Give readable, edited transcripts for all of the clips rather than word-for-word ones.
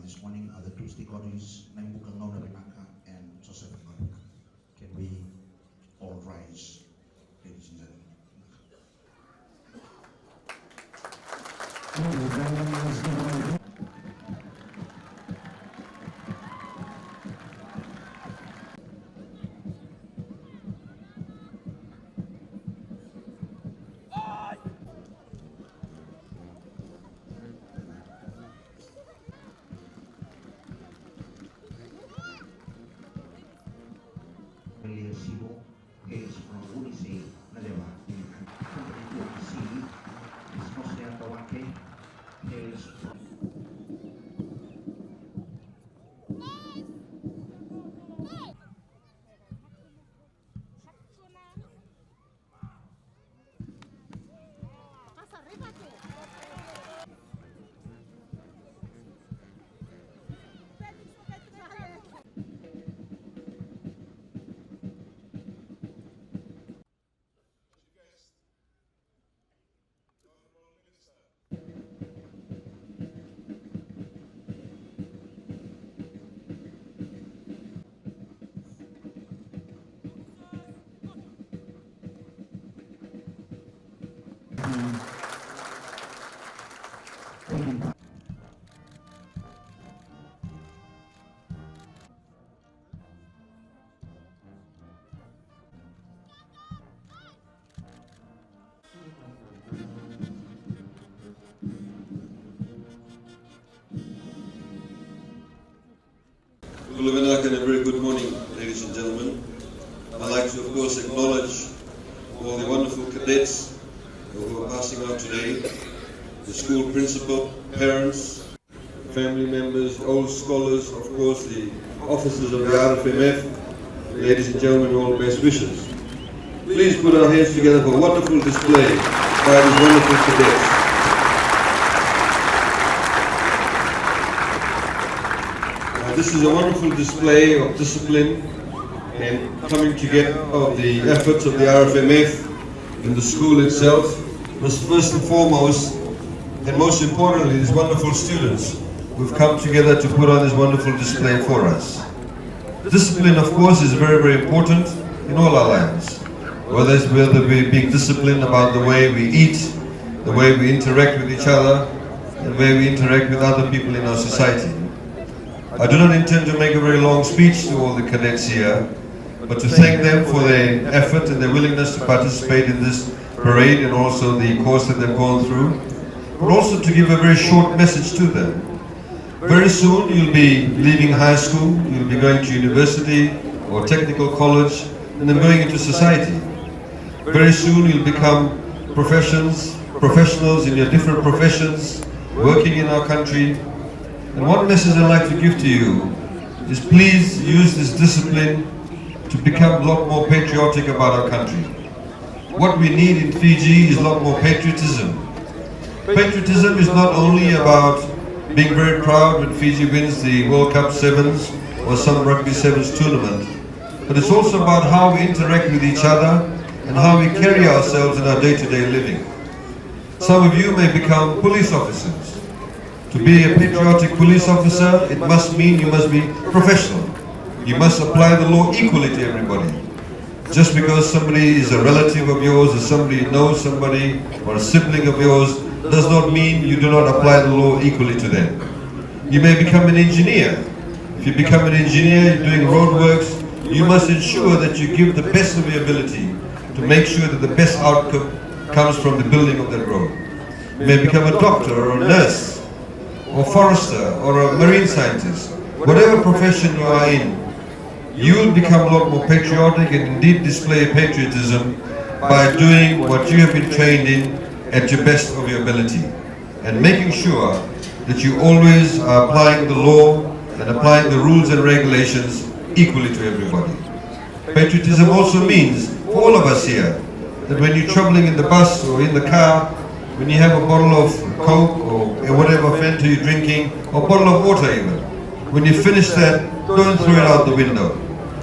this morning are the two signatories, Naimbuka Ngauna Benaka and Joseph Ngauna. Can we all rise, ladies and gentlemen? Sibo is from Unisi, Nalewa, and company Unisi is Mosya Tawake, hails from And a very good morning, ladies and gentlemen. I'd like to, of course, acknowledge all the wonderful cadets who are passing out today, the school principal, parents, family members, old scholars, of course, the officers of the RFMF, ladies and gentlemen, all best wishes. Please put our hands together for a wonderful display by these wonderful cadets. This is a wonderful display of discipline and coming together of the efforts of the RFMF in the school itself. First and foremost, and most importantly, these wonderful students who've come together to put on this wonderful display for us. Discipline, of course, is very, very important in all our lives. Whether we're being disciplined about the way we eat, the way we interact with each other, the way we interact with other people in our society. I do not intend to make a very long speech to all the cadets here, but to thank them for their effort and their willingness to participate in this parade and also the course that they've gone through, but also to give a very short message to them. Very soon you'll be leaving high school, you'll be going to university or technical college, and then going into society. Very soon you'll become professionals in your different professions, working in our country. And one message I'd like to give to you is please use this discipline to become a lot more patriotic about our country. What we need in Fiji is a lot more patriotism. Patriotism is not only about being very proud when Fiji wins the World Cup Sevens or some Rugby Sevens tournament, but it's also about how we interact with each other and how we carry ourselves in our day-to-day living. Some of you may become police officers. To be a patriotic police officer, it must mean you must be professional. You must apply the law equally to everybody. Just because somebody is a relative of yours or somebody knows somebody or a sibling of yours does not mean you do not apply the law equally to them. You may become an engineer. If you become an engineer, you're doing roadworks, you must ensure that you give the best of your ability to make sure that the best outcome comes from the building of that road. You may become a doctor or a nurse, or forester, or a marine scientist. Whatever profession you are in, you will become a lot more patriotic and indeed display patriotism by doing what you have been trained in at your best of your ability and making sure that you always are applying the law and applying the rules and regulations equally to everybody. Patriotism also means, for all of us here, that when you're traveling in the bus or in the car, when you have a bottle of Coke or whatever Fanta you're drinking, or a bottle of water even, when you finish that, don't throw it out the window.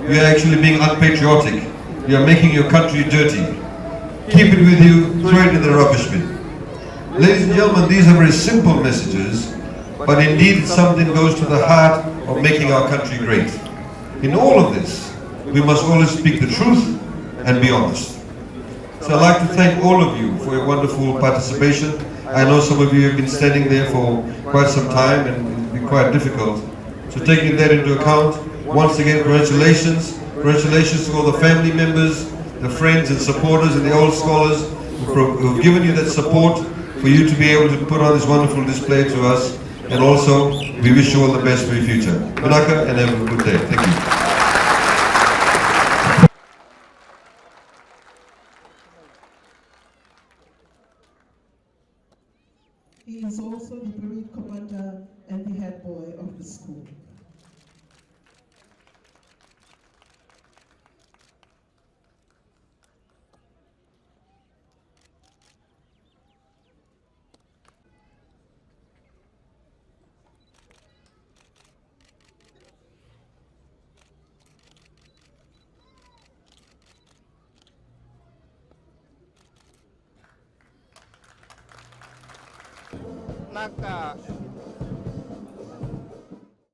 You're actually being unpatriotic. You're making your country dirty. Keep it with you, throw it in the rubbish bin. Ladies and gentlemen, these are very simple messages, but indeed something goes to the heart of making our country great. In all of this, we must always speak the truth and be honest. So I'd like to thank all of you for your wonderful participation. I know some of you have been standing there for quite some time and it's been quite difficult. So taking that into account, once again, congratulations. Congratulations to all the family members, the friends and supporters and the old scholars who've given you that support for you to be able to put on this wonderful display to us. And also, we wish you all the best for your future. Manaka, and have a good day. Thank you. He is also the parade commander and the head boy of the school. Naka